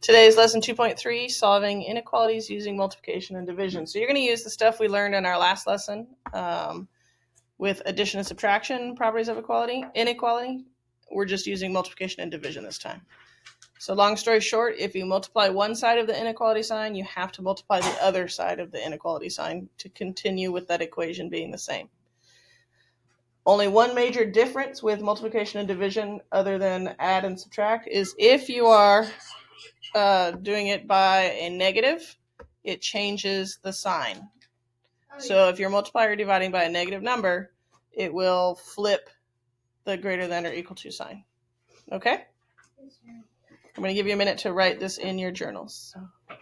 Today's lesson 2.3, solving inequalities using multiplication and division. So you're going to use the stuff we learned in our last lesson with addition and subtraction, properties of inequality. We're just using multiplication and division this time. So long story short, if you multiply one side of the inequality sign, you have to multiply the other side of the inequality sign to continue with that equation being the same. Only one major difference with multiplication and division other than add and subtract is if you are doing it by a negative, it changes the sign. So if you're multiplying or dividing by a negative number, it will flip the greater than or equal to sign. Okay? I'm going to give you a minute to write this in your journals. All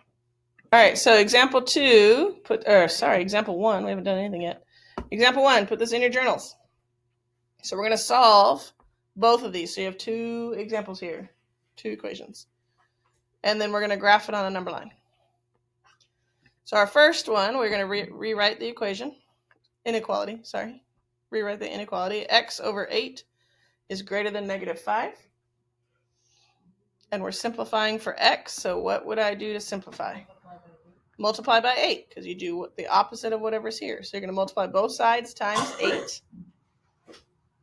right, so example 1, we haven't done anything yet. Example 1, put this in your journals. So we're going to solve both of these. So you have two examples here, two equations. And then we're going to graph it on a number line. So our first one, we're going to rewrite the inequality. Rewrite the inequality. X over 8 is greater than negative 5. And we're simplifying for x, so what would I do to simplify? Multiply by 8, because you do the opposite of whatever's here. So you're going to multiply both sides times 8.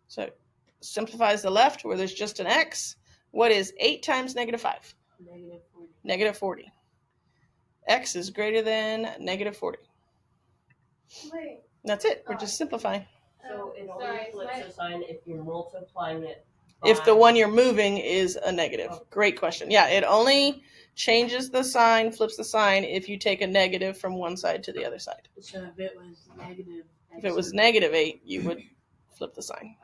So it simplifies the left where there's just an x. What is 8 times negative 5? Negative 40. X is greater than negative 40. Wait. That's it. We're just simplifying. So it only flips the sign if you're multiplying it. If the one you're moving is a negative. Great question. Yeah, it only changes the sign, flips the sign, if you take a negative from one side to the other side. So if it was negative... If it was negative 8, you would flip the sign.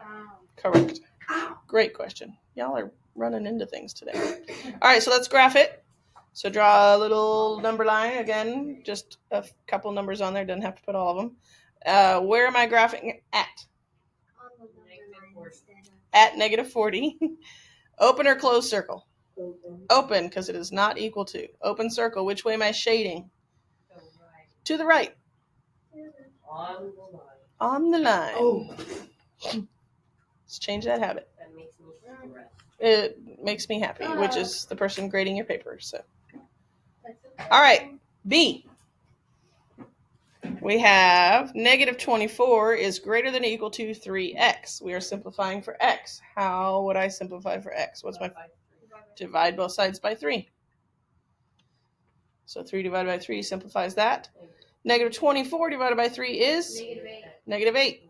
Correct. Great question. Y'all are running into things today. All right, so let's graph it. So draw a little number line. Again, just a couple numbers on there. Doesn't have to put all of them. Where am I graphing at? At negative 40. Open or close circle? Open, because it is not equal to. Open circle. Which way am I shading? To the right. On the line. Oh. Let's change that habit. That makes me stressed. It makes me happy, which is the person grading your paper. So, all right, B. We have negative 24 is greater than or equal to 3x. We are simplifying for x. How would I simplify for x? What's my... Divide both sides by 3. So 3 divided by 3 simplifies that. Negative 24 divided by 3 is? Negative 8.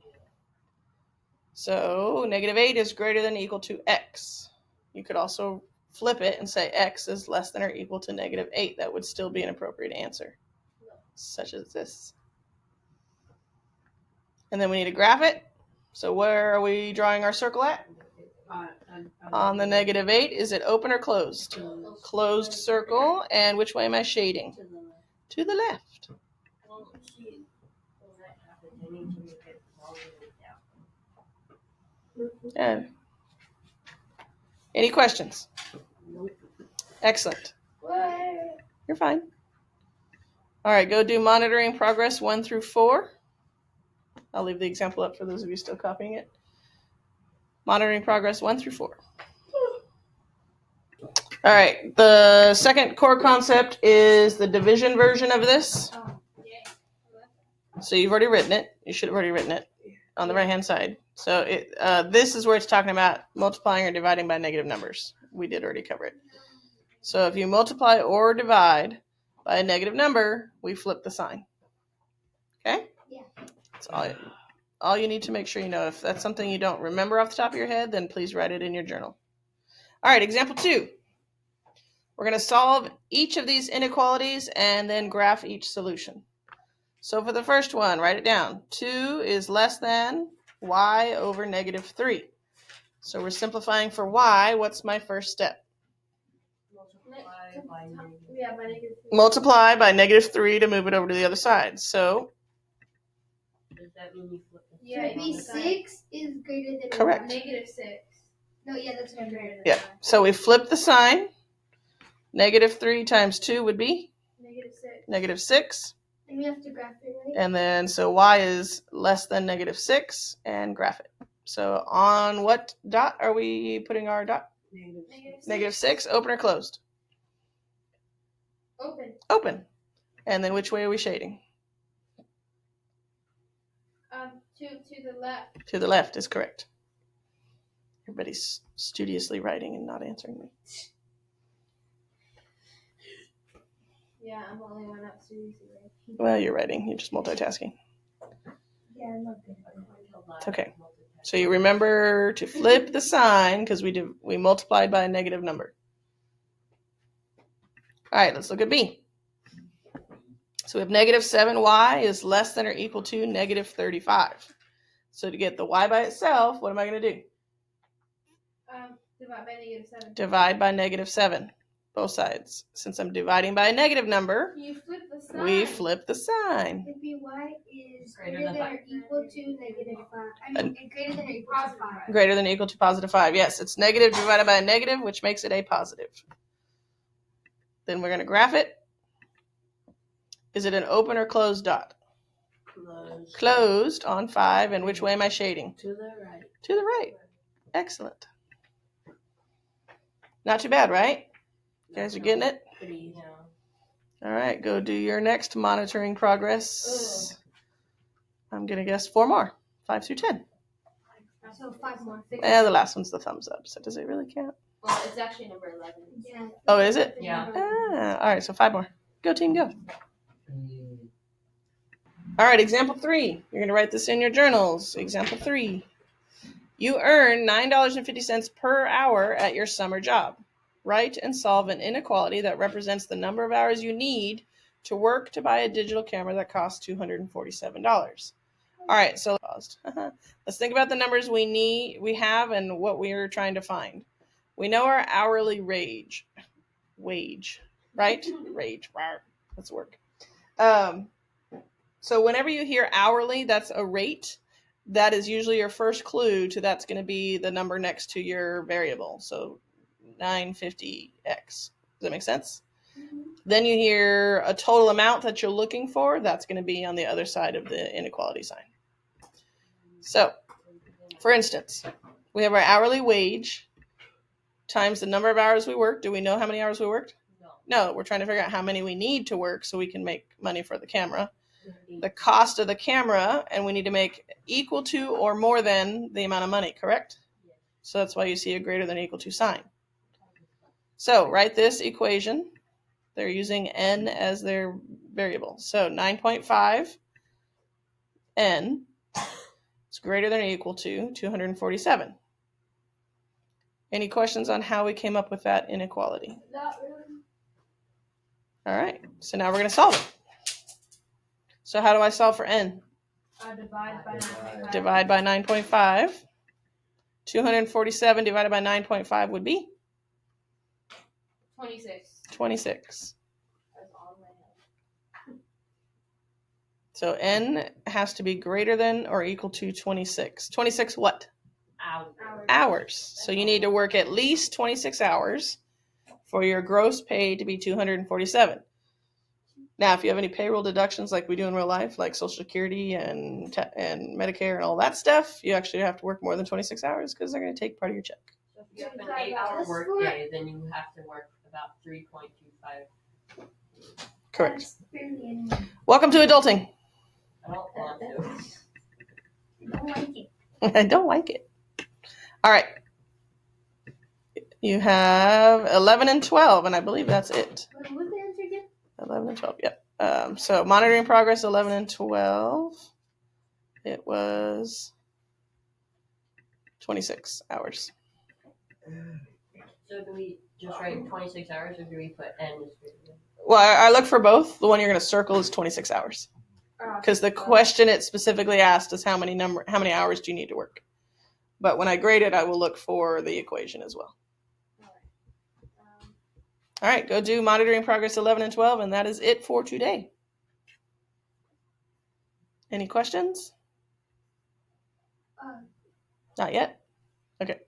So negative 8 is greater than or equal to x. You could also flip it and say x is less than or equal to negative 8. That would still be an appropriate answer, such as this. And then we need to graph it. So where are we drawing our circle at? On the negative 8. Is it open or closed? Closed circle. And which way am I shading? To the left. Yeah. Any questions? Excellent. You're fine. All right, go do monitoring progress 1 through 4. I'll leave the example up for those of you still copying it. Monitoring progress 1 through 4. All right, the second core concept is the division version of this. So you've already written it. You should have already written it on the right-hand side. So this is where it's talking about multiplying or dividing by negative numbers. We did already cover it. So if you multiply or divide by a negative number, we flip the sign. Okay? Yeah. That's all you need to make sure you know. If that's something you don't remember off the top of your head, then please write it in your journal. All right, example 2. We're going to solve each of these inequalities and then graph each solution. So for the first one, write it down. 2 is less than y over negative 3. So we're simplifying for y. What's my first step? Multiply by negative 3 to move it over to the other side. So Does that mean you flip the Yeah, maybe 6 is greater than correct. negative 6. No, yeah, that's greater than Yeah. So we flip the sign. Negative 3 times 2 would be? negative 6. Negative 6. And we have to graph it, right? And then, so y is less than negative 6, and graph it. So on what dot are we putting our dot? Negative 6. Negative 6, open or closed? Open. Open. And then which way are we shading? To the left. To the left is correct. Everybody's studiously writing and not answering me. Yeah, I'm the only one up seriously right. Well, you're writing. You're just multitasking. Yeah, I'm not good. It's okay. So you remember to flip the sign because we multiplied by a negative number. All right, let's look at B. So we have negative 7y is less than or equal to negative 35. So to get the y by itself, what am I going to do? Divide by negative 7. Divide by negative 7. Both sides. Since I'm dividing by a negative number, You flip the sign. we flip the sign. If y is greater than or equal to negative 5. Greater than or equal to 5. Greater than or equal to positive 5. Yes, it's negative divided by a negative, which makes it a positive. Then we're going to graph it. Is it an open or closed dot? Closed. Closed on 5. And which way am I shading? To the right. To the right. Excellent. Not too bad, right? You guys are getting it? Pretty easy. All right, go do your next monitoring progress. I'm going to guess 4 more. 5 through 10. So 5 more. The last one's the thumbs up. So does it really count? Well, it's actually number 11. Yeah. Oh, is it? Yeah. All right, so 5 more. Go team, go. All right, example 3. You're going to write this in your journals. Example 3. You earn $9.50 per hour at your summer job. Write and solve an inequality that represents the number of hours you need to work to buy a digital camera that costs $247. All right, so let's think about the numbers we have and what we're trying to find. We know our hourly wage, right? Rage, let's work. So whenever you hear hourly, that's a rate. That is usually your first clue to that's going to be the number next to your variable. So 950x. Does that make sense? Mm-hmm. Then you hear a total amount that you're looking for. That's going to be on the other side of the inequality sign. So, for instance, we have our hourly wage times the number of hours we worked. Do we know how many hours we worked? No, we're trying to figure out how many we need to work so we can make money for the camera. The cost of the camera, and we need to make equal to or more than the amount of money, correct? So that's why you see a greater than or equal to sign. So write this equation. They're using n as their variable. So 9.5 n is greater than or equal to 247. Any questions on how we came up with that inequality? Not really. All right, so now we're going to solve it. So how do I solve for n? Divide by 9.5. Divide by 9.5. 247 divided by 9.5 would be? 26. 26. That's all I have. So n has to be greater than or equal to 26. 26 what? Hours. So you need to work at least 26 hours for your gross pay to be 247. Now, if you have any payroll deductions like we do in real life, like Social Security and Medicare and all that stuff, you actually have to work more than 26 hours because they're going to take part of your check. So if you have an 8-hour work day, then you have to work about 3.25. Correct. Welcome to adulting. I don't want to. I don't like it. I don't like it. All right. You have 11 and 12, and I believe that's it. What was the answer again? 11 and 12, yep. So monitoring progress, 11 and 12. It was 26 hours. So do we just write 26 hours, or do we put n as greater than? Well, I look for both. The one you're going to circle is 26 hours. Because the question it specifically asked is how many hours do you need to work? But when I grade it, I will look for the equation as well. All right, go do monitoring progress 11 and 12, and that is it for today. Any questions? Not yet? Okay.